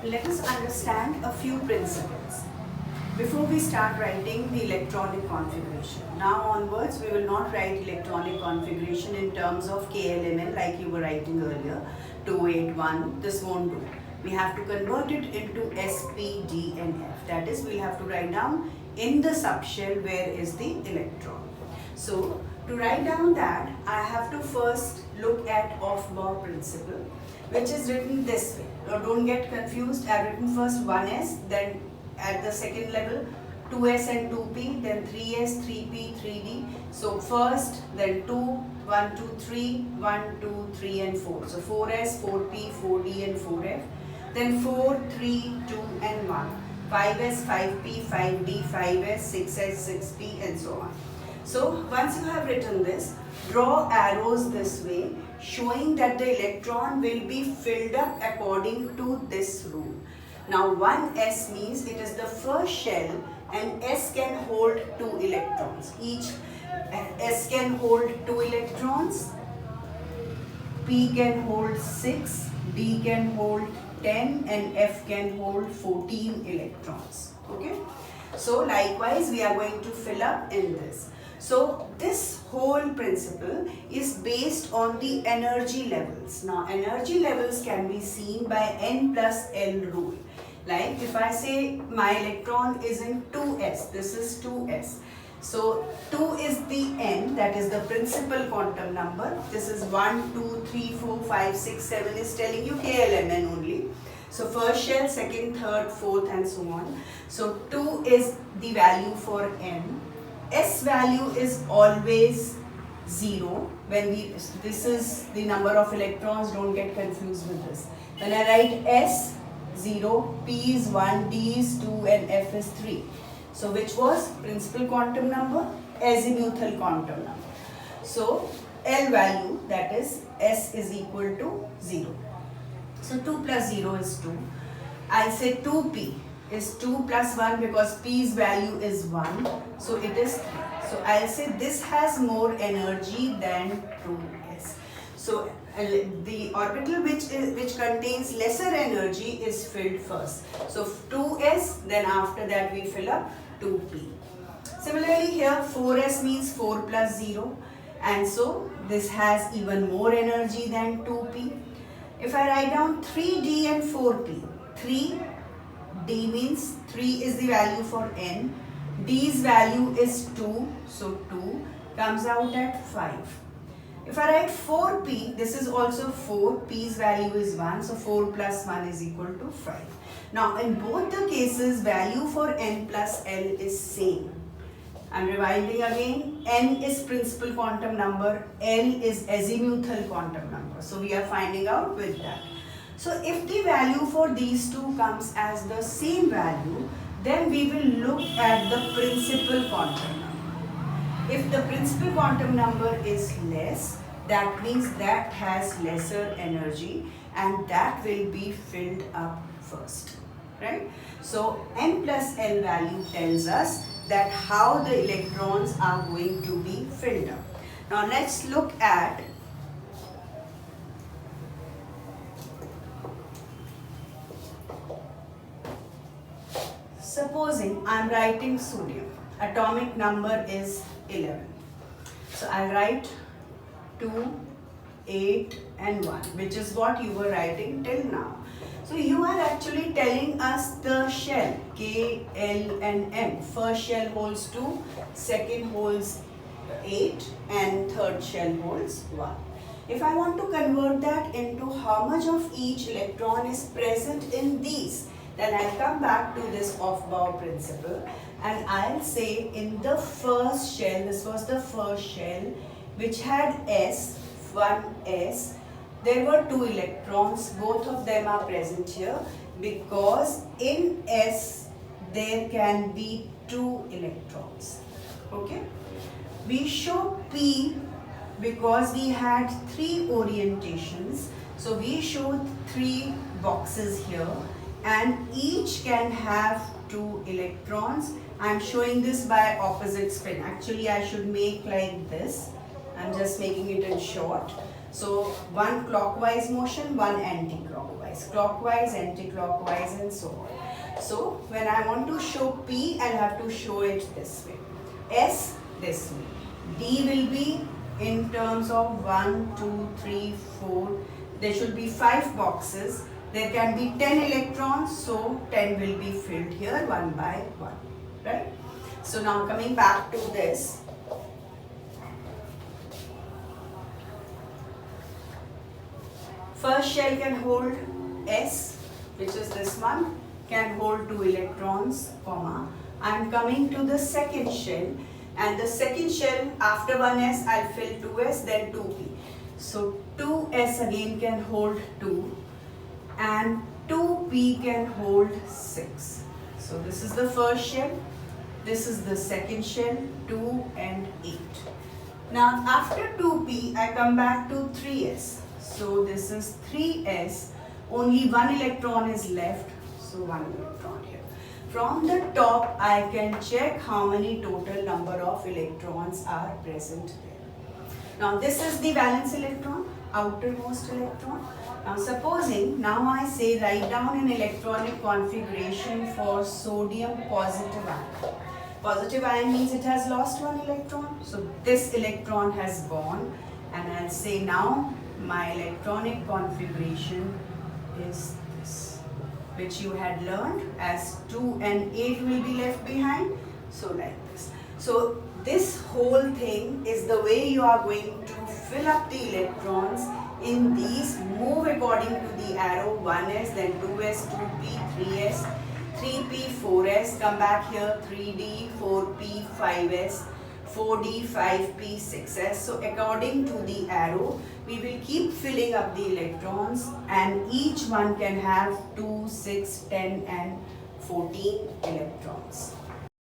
let us understand a few principles before we start writing the electronic configuration. Now onwards, we will not write electronic configuration in terms of KLMN like you were writing earlier, 281, this won't do. We have to convert it into S, P, D and F. That is, we'll have to write down in the subshell where is the electron. So, to write down that, I have to first look at Aufbau principle, which is written this way. Now don't get confused, I've written first 1s, then at the second level 2s and 2p, then 3s, 3p, 3d. So first, then 2, 1, 2, 3, 1, 2, 3 and 4. So 4s, 4p, 4d and 4f. Then 4, 3, 2 and 1. 5s, 5p, 5d, 5s, 6s, 6p and so on. So once you have written this, draw arrows this way showing that the electron will be filled up according to this rule. Now 1s means it is the first shell and s can hold 2 electrons. Each s can hold 2 electrons, p can hold 6, d can hold 10 and f can hold 14 electrons. Okay. So likewise we are going to fill up in this. So this whole principle is based on the energy levels. Now energy levels can be seen by N plus L rule. Like if I say my electron is in 2s, this is 2s. So 2 is the N, that is the principal quantum number. This is 1, 2, 3, 4, 5, 6, 7 is telling you KLMN only. So first shell, second, third, fourth and so on. So 2 is the value for N. S value is always 0 when this is the number of electrons, don't get confused with this. When I write S, 0, P is 1, D is 2 and F is 3. So which was principal quantum number? Azimuthal quantum number. So L value, that is S is equal to 0. So 2 plus 0 is 2. I'll say 2P is 2 plus 1 because P's value is 1. So it is 3. So I'll say this has more energy than 2s. So the orbital which contains lesser energy is filled first. So 2s, then after that we fill up 2p. Similarly here 4s means 4 plus 0 and so this has even more energy than 2p. If I write down 3d and 4p, 3d means 3 is the value for n, d's value is 2, so 2 comes out at 5. If I write 4p, this is also 4, p's value is 1, so 4 plus 1 is equal to 5. Now in both the cases, value for n plus l is same. I'm rewinding again, n is principal quantum number, l is azimuthal quantum number. So we are finding out with that. So if the value for these two comes as the same value, then we will look at the principal quantum number. If the principal quantum number is less, that means that has lesser energy and that will be filled up first, right? So n plus l value tells us that how the electrons are going to be filled up. Now let's look at supposing I'm writing sodium, atomic number is 11. So I'll write 2, 8 and 1, which is what you were writing till now. So you are actually telling us the shell, K, L and M. First shell holds 2, second holds 8 and third shell holds 1. If I want to convert that into how much of each electron is present in these, then I'll come back to this Aufbau principle and I'll say in the first shell, this was the first shell which had S, 1s, there were 2 electrons, both of them are present here because in S there can be 2 electrons. Okay. We show P because we had 3 orientations. So we showed 3 boxes here and each can have 2 electrons. I am showing this by opposite spin. Actually I should make like this. I am just making it in short. So one clockwise motion, one anti-clockwise, clockwise, anti-clockwise, and so on. So when I want to show P, I'll have to show it this way. S this way. D will be in terms of 1, 2, 3, 4. There should be 5 boxes. There can be 10 electrons, so 10 will be filled here one by one, right? So now coming back to this. First shell can hold S, which is this one, can hold 2 electrons, comma. I am coming to the second shell, and the second shell after 1s I'll fill 2s, then 2p. So 2s again can hold 2, and 2p can hold 6. So this is the first shell, this is the second shell, 2 and 8. Now after 2p I come back to 3s. So this is 3s, only 1 electron is left, so 1 electron here. From the top I can check how many total number of electrons are present there. Now this is the valence electron, outermost electron. Now supposing, now I say write down an electronic configuration for sodium positive ion. Positive ion means it has lost 1 electron. So this electron has gone, and I'll say now my electronic configuration is this, which you had learned as 2 and 8 will be left behind. So like this. So this whole thing is the way you are going to fill up the electrons in these, move according to the arrow, 1s, then 2s, 2p, 3s, 3p, 4s, come back here, 3d, 4p, 5s, 4d, 5p, 6s. So according to the arrow, we will keep filling up the electrons, and each one can have 2, 6, 10 and 14 electrons.